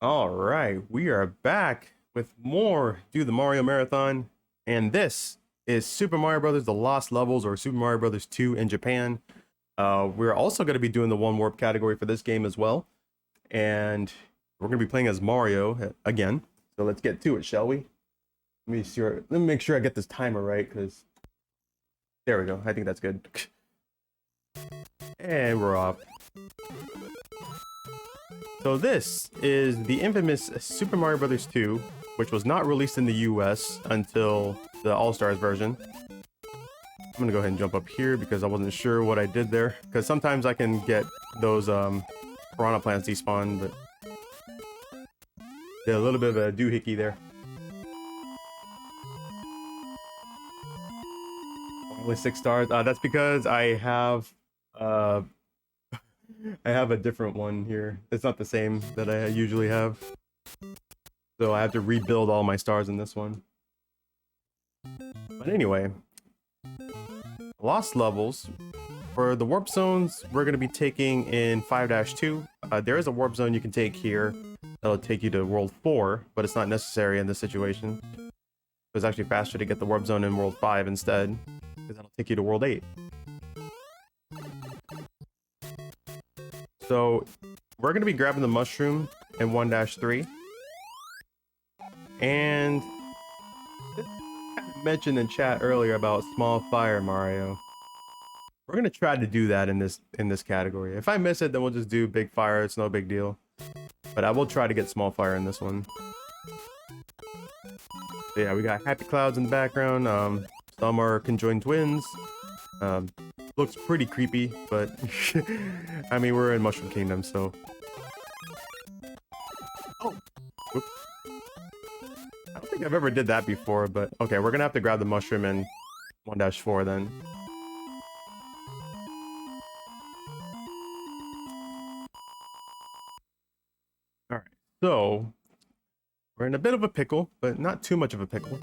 All right, we are back with more Do the Mario Marathon, and this is Super Mario Brothers: The Lost Levels, or Super Mario Brothers 2 in Japan. We're also going to be doing the one warp category for this game as well, and we're going to be playing as Mario again. So let's get to it, shall we? Let me make sure I get this timer right, because there we go. I think that's good. And we're off. So this is the infamous Super Mario Brothers 2, which was not released in the US until the All-Stars version. I'm gonna go ahead and jump up here because I wasn't sure what I did there. Because sometimes I can get those piranha plants despawn, but they're a little bit of a doohickey there. Only 6 stars. That's because I have a different one here. It's not the same that I usually have. So I have to rebuild all my stars in this one. But anyway, Lost Levels. For the warp zones, we're going to be taking in 5-2. There is a warp zone you can take here. That'll take you to World 4, but it's not necessary in this situation. It's actually faster to get the warp zone in World 5 instead, because that'll take you to World 8. So we're going to be grabbing the mushroom in 1-3. And I mentioned in chat earlier about small fire Mario. We're going to try to do that in this category. If I miss it, then we'll just do big fire. It's no big deal. But I will try to get small fire in this one. So yeah, we got happy clouds in the background. Some are conjoined twins. Looks pretty creepy, but I mean, we're in Mushroom Kingdom, so. Oh, whoops. I don't think I've ever did that before, but okay, we're gonna have to grab the mushroom in 1-4 then. All right, so we're in a bit of a pickle, but not too much of a pickle.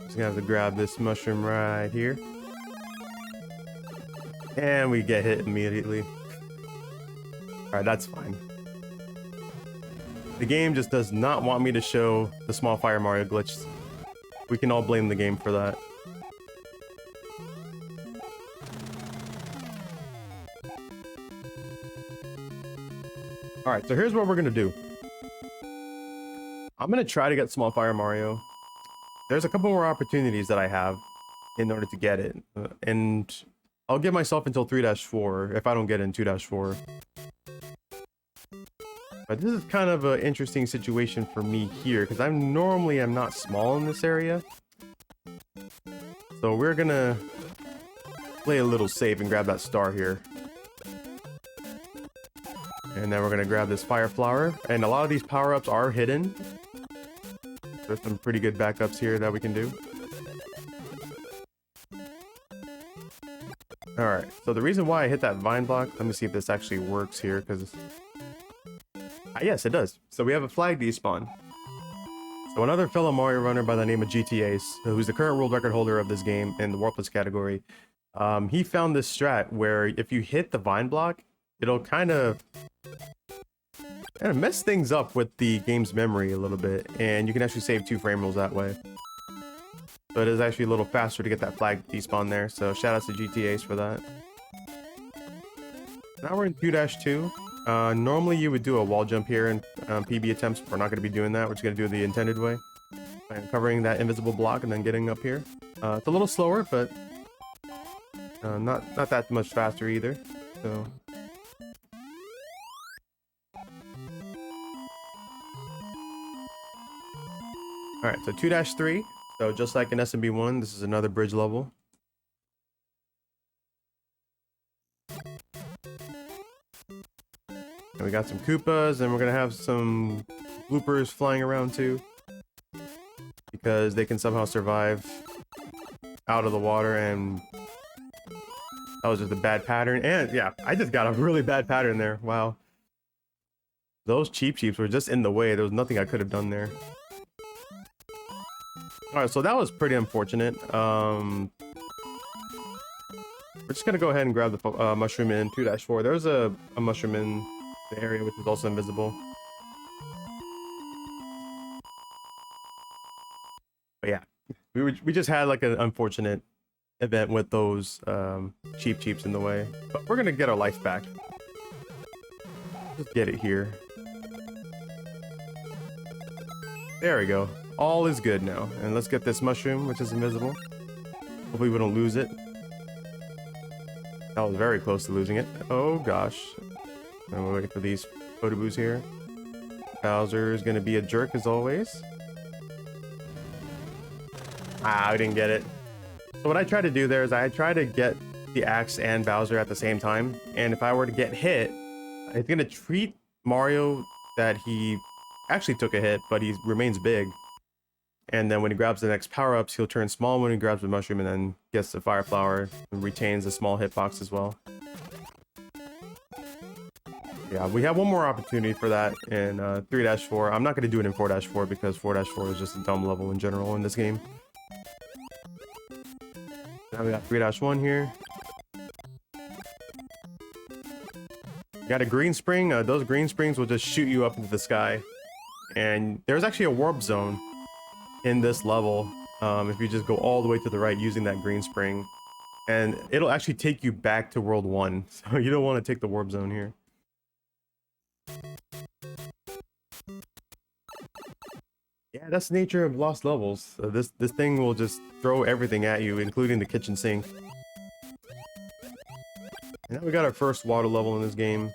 Just gonna have to grab this mushroom right here. And we get hit immediately. Alright, that's fine. The game just does not want me to show the small fire Mario glitch. We can all blame the game for that. Alright, so here's what we're gonna do. I'm gonna try to get small fire Mario. There's a couple more opportunities that I have in order to get it. And I'll give myself until 3-4 if I don't get in 2-4. But this is kind of an interesting situation for me here, because I'm not small in this area. So we're gonna play a little safe and grab that star here. And then we're gonna grab this fire flower. And a lot of these power-ups are hidden. There's some pretty good backups here that we can do. Alright, so the reason why I hit that vine block, let me see if this actually works here, because yes, it does. So we have a flag despawn. So another fellow Mario runner by the name of GTAce, who's the current world record holder of this game in the warpless category, he found this strat where if you hit the vine block, it'll kind of mess things up with the game's memory a little bit, and you can actually save 2 frame rules that way. So it is actually a little faster to get that flag despawn there, so shout out to GTAce for that. Now we're in 2-2. Normally you would do a wall jump here in PB attempts. We're not going to be doing that. We're just going to do it the intended way. And covering that invisible block and then getting up here. It's a little slower, but not that much faster either. So. Alright, so 2-3. So just like in SMB1, this is another bridge level. And we got some Koopas, and we're gonna have some bloopers flying around too, because they can somehow survive out of the water, and that was just a bad pattern. And yeah, I just got a really bad pattern there. Wow. Those cheeps were just in the way. There was nothing I could have done there. Alright, so that was pretty unfortunate. We're just gonna go ahead and grab the mushroom in 2-4. There's a mushroom in the area, which is also invisible. But yeah, we just had like an unfortunate event with those cheeps in the way. But we're gonna get our life back. Just get it here. There we go. All is good now. And let's get this mushroom, which is invisible. Hopefully we don't lose it. I was very close to losing it. Oh gosh. And we'll wait for these photoboos here. Bowser is gonna be a jerk as always. Ah, I didn't get it. So what I try to do there is I try to get the axe and Bowser at the same time. And if I were to get hit, it's gonna treat Mario that he actually took a hit, but he remains big. And then when he grabs the next power-ups, he'll turn small when he grabs the mushroom and then gets the fire flower and retains a small hitbox as well. Yeah, we have one more opportunity for that in 3-4. I'm not going to do it in 4-4 because 4-4 is just a dumb level in general in this game. Now we got 3-1 here. Got a green spring. Those green springs will just shoot you up into the sky. And there's actually a warp zone in this level if you just go all the way to the right using that green spring. And it'll actually take you back to World 1. So you don't want to take the warp zone here. Yeah, that's the nature of lost levels. This thing will just throw everything at you, including the kitchen sink. And now we got our first water level in this game.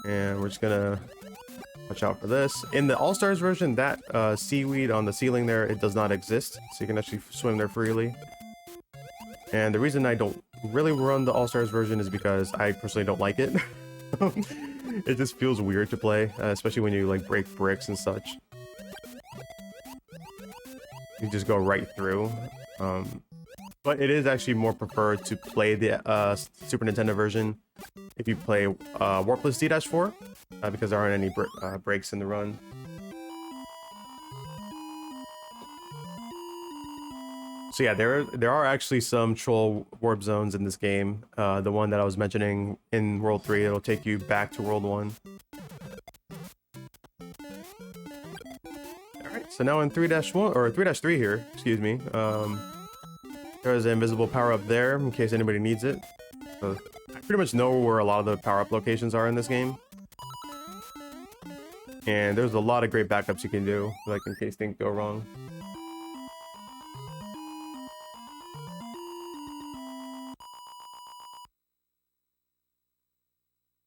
And we're just gonna watch out for this. In the All-Stars version, that seaweed on the ceiling there, it does not exist. So you can actually swim there freely. And the reason I don't really run the All-Stars version is because I personally don't like it. It just feels weird to play, especially when you like break bricks and such. You just go right through. But it is actually more preferred to play the Super Nintendo version if you play Warpless D-4, because there aren't any breaks in the run. So yeah, there are actually some troll warp zones in this game. The one that I was mentioning in World 3, it'll take you back to World 1. Alright, so now in 3-1, or 3-3 here, excuse me, there's an invisible power-up there, in case anybody needs it. So I pretty much know where a lot of the power-up locations are in this game. And there's a lot of great backups you can do, like in case things go wrong.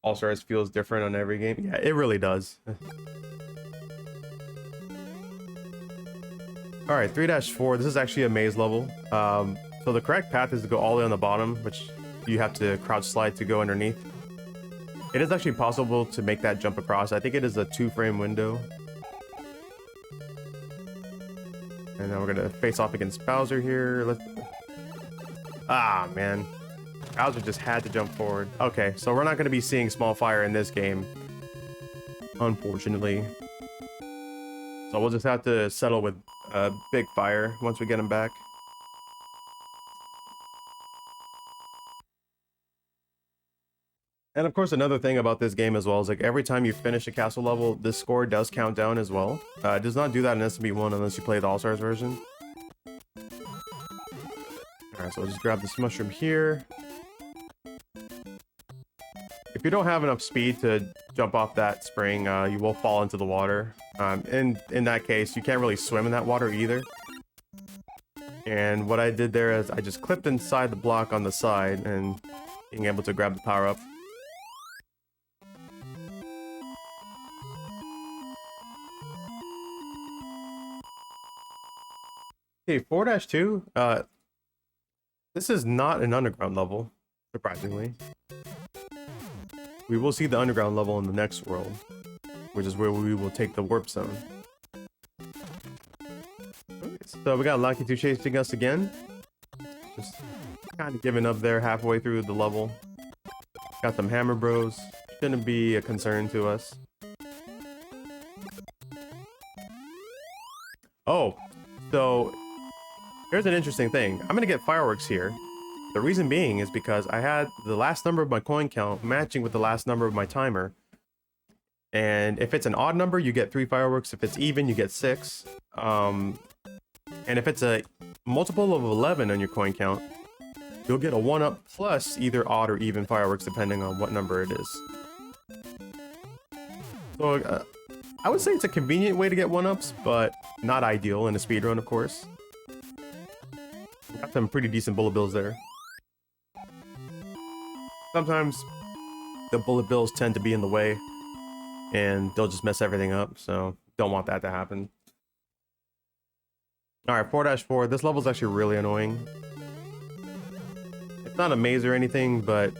All-Stars feels different on every game. Yeah, it really does. Alright, 3-4. This is actually a maze level. So the correct path is to go all the way on the bottom, which you have to crouch slide to go underneath. It is actually possible to make that jump across. I think it is a 2-frame window. And now we're gonna face off against Bowser here. Ah, man. Bowser just had to jump forward. Okay, so we're not gonna be seeing small fire in this game, unfortunately. So we'll just have to settle with big fire once we get him back. And of course, another thing about this game as well is like every time you finish a castle level, this score does count down as well. It does not do that in SMB1 unless you play the All-Stars version. Alright, so we'll just grab this mushroom here. If you don't have enough speed to jump off that spring, you will fall into the water. In that case, you can't really swim in that water either. And what I did there is I just clipped inside the block on the side and being able to grab the power up. Okay, 4-2. This is not an underground level, surprisingly. We will see the underground level in the next world, which is where we will take the warp zone. Okay, so we got Lucky 2 chasing us again. Just kind of giving up there halfway through the level. Got some Hammer Bros. Shouldn't be a concern to us. Oh, so here's an interesting thing. I'm gonna get fireworks here, The reason being is because I had the last number of my coin count matching with the last number of my timer. And if it's an odd number, you get 3 fireworks. If it's even, you get 6. And if it's a multiple of 11 on your coin count, you'll get a 1-up plus either odd or even fireworks depending on what number it is. So I would say it's a convenient way to get 1-ups, but not ideal in a speedrun, of course. Got some pretty decent bullet bills there. Sometimes the bullet bills tend to be in the way and they'll just mess everything up, so don't want that to happen. Alright, 4-4. This level's actually really annoying. It's not a maze or anything, but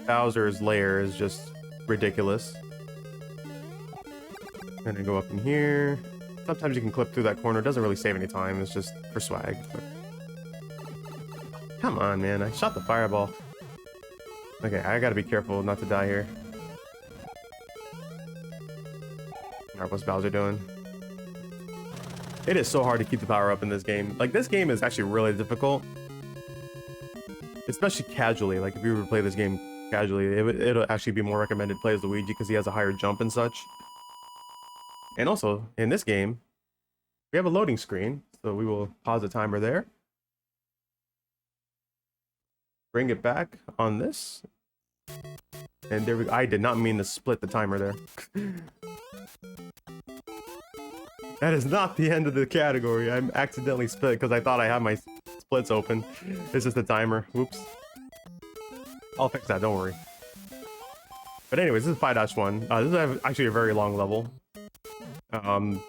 Bowser's lair is just ridiculous. I'm gonna go up in here. Sometimes you can clip through that corner. It doesn't really save any time. It's just for swag. But... Come on, man. I shot the fireball. Okay, I gotta be careful not to die here. Alright, what's Bowser doing? It is so hard to keep the power up in this game. Like, this game is actually really difficult. Especially casually. Like, if you were to play this game casually, it'll actually be more recommended to play as Luigi because he has a higher jump and such. And also, in this game, we have a loading screen. So we will pause the timer there. Bring it back on this. And there we go. I did not mean to split the timer there. That is not the end of the category. I accidentally split because I thought I had my splits open. It's just the timer. Whoops. I'll fix that, don't worry. But anyways, this is 5-1. This is actually a very long level. You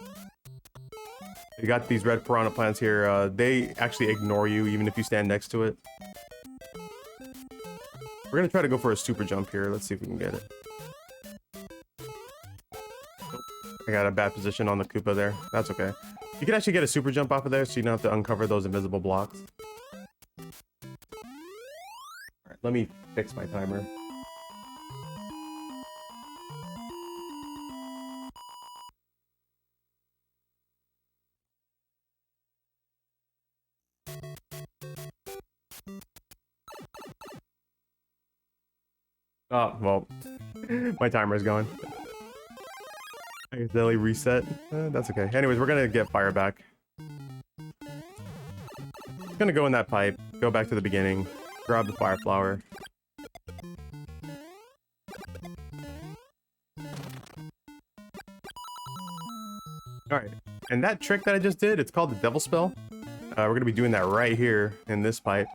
got these red piranha plants here. They actually ignore you even if you stand next to it. We're gonna try to go for a super jump here. Let's see if we can get it. I got a bad position on the Koopa there. That's okay. You can actually get a super jump off of there, so you don't have to uncover those invisible blocks. Alright, let me fix my timer. Oh, well, my timer is gone. I accidentally reset. That's okay. Anyways, we're gonna get fire back. Gonna go in that pipe, go back to the beginning, grab the fire flower. Alright, and that trick that I just did, it's called the devil spell. We're gonna be doing that right here in this pipe.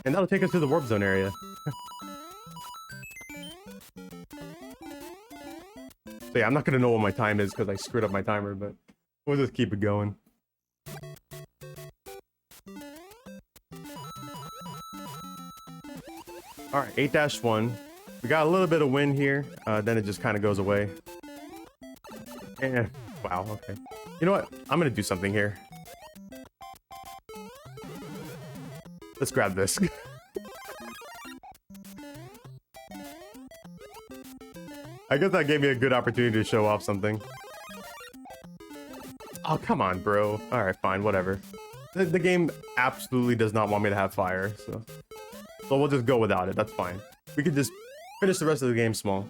And that'll take us to the warp zone area. So yeah, I'm not gonna know what my time is because I screwed up my timer, but we'll just keep it going. Alright, 8-1. We got a little bit of wind here, then it just kind of goes away. And, wow, okay. You know what? I'm gonna do something here. Let's grab this. I guess that gave me a good opportunity to show off something. Oh, come on, bro. Alright, fine, whatever. The game absolutely does not want me to have fire, so we'll just go without it. That's fine. We could just finish the rest of the game small.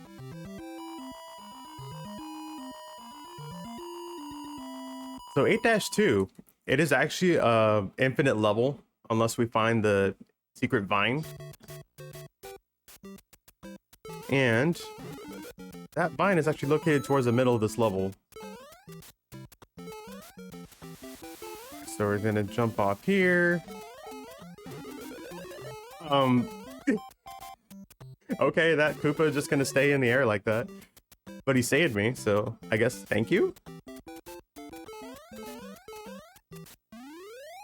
So 8-2, it is actually an infinite level unless we find the secret vine. And that vine is actually located towards the middle of this level. So we're gonna jump off here. Okay, that Koopa is just gonna stay in the air like that. But he saved me, so I guess thank you.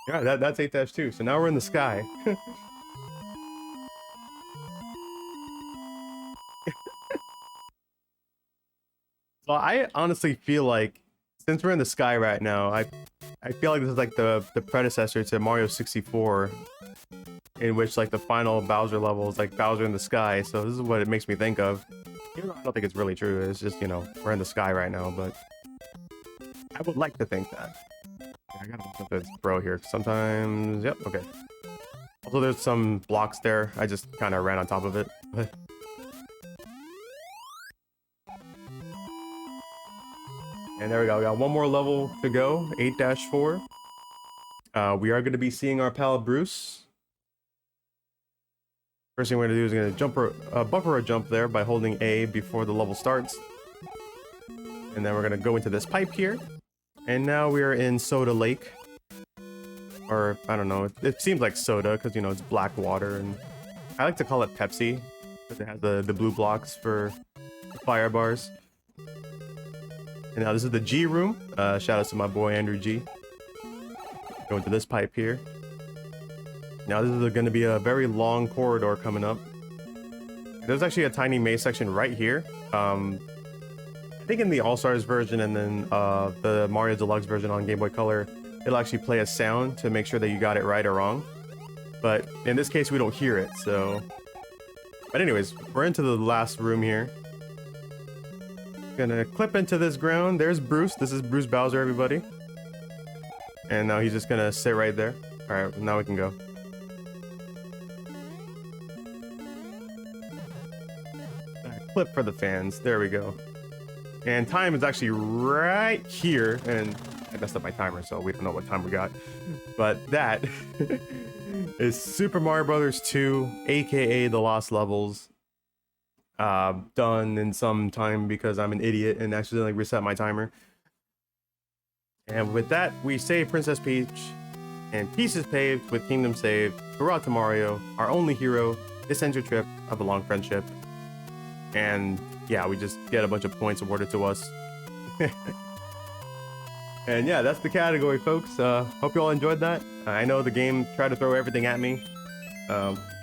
Yeah, that's 8-2. So now we're in the sky. So I honestly feel like since we're in the sky right now, I feel like this is like the predecessor to Mario 64, in which like the final Bowser level is like Bowser in the sky. So this is what it makes me think of. Even though I don't think it's really true. It's just, you know, we're in the sky right now, but I would like to think that. I gotta watch out this bro here. Sometimes, yep, okay. Also, there's some blocks there. I just kind of ran on top of it. And there we go. We got one more level to go, 8-4. We are going to be seeing our pal Bruce. First thing we're going to do is going to jump buffer a jump there by holding A before the level starts. And then we're going to go into this pipe here. And now we are in Soda Lake. Or, I don't know, it seems like soda because, you know, it's black water. And I like to call it Pepsi because it has the blue blocks for fire bars. And now this is the G room. Shout out to my boy Andrew G. Go into this pipe here. Now this is going to be a very long corridor coming up. There's actually a tiny maze section right here. I think in the All-Stars version and then the Mario Deluxe version on Game Boy Color, it'll actually play a sound to make sure that you got it right or wrong. But in this case, we don't hear it, so... But anyways, we're into the last room here. Gonna clip into this ground. There's Bruce. This is Bruce Bowser, everybody. And now he's just gonna sit right there. Alright, now we can go. Clip for the fans. There we go. And time is actually right here. And I messed up my timer, so we don't know what time we got. But that is Super Mario Brothers 2, aka The Lost Levels. Done in some time because I'm an idiot and accidentally reset my timer. And with that, we save Princess Peach, and peace is paved with Kingdom saved. Hurrah to Mario, our only hero. This ends your trip of a long friendship. And yeah, we just get a bunch of points awarded to us. And yeah, that's the category, folks. Hope you all enjoyed that. I know the game tried to throw everything at me,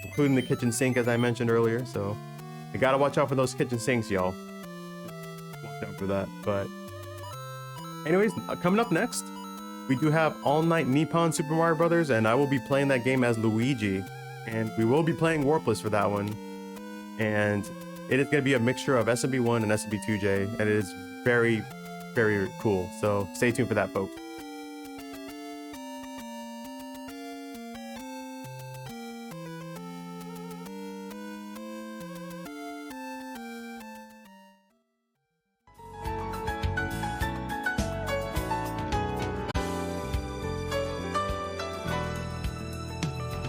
including the kitchen sink, as I mentioned earlier. So you gotta watch out for those kitchen sinks, y'all. Watch out for that. But anyways, coming up next, we do have All Night Nippon Super Mario Brothers, and I will be playing that game as Luigi. And we will be playing Warpless for that one. And it is going to be a mixture of SMB1 and SMB2J, and it is very, very cool. So stay tuned for that, folks.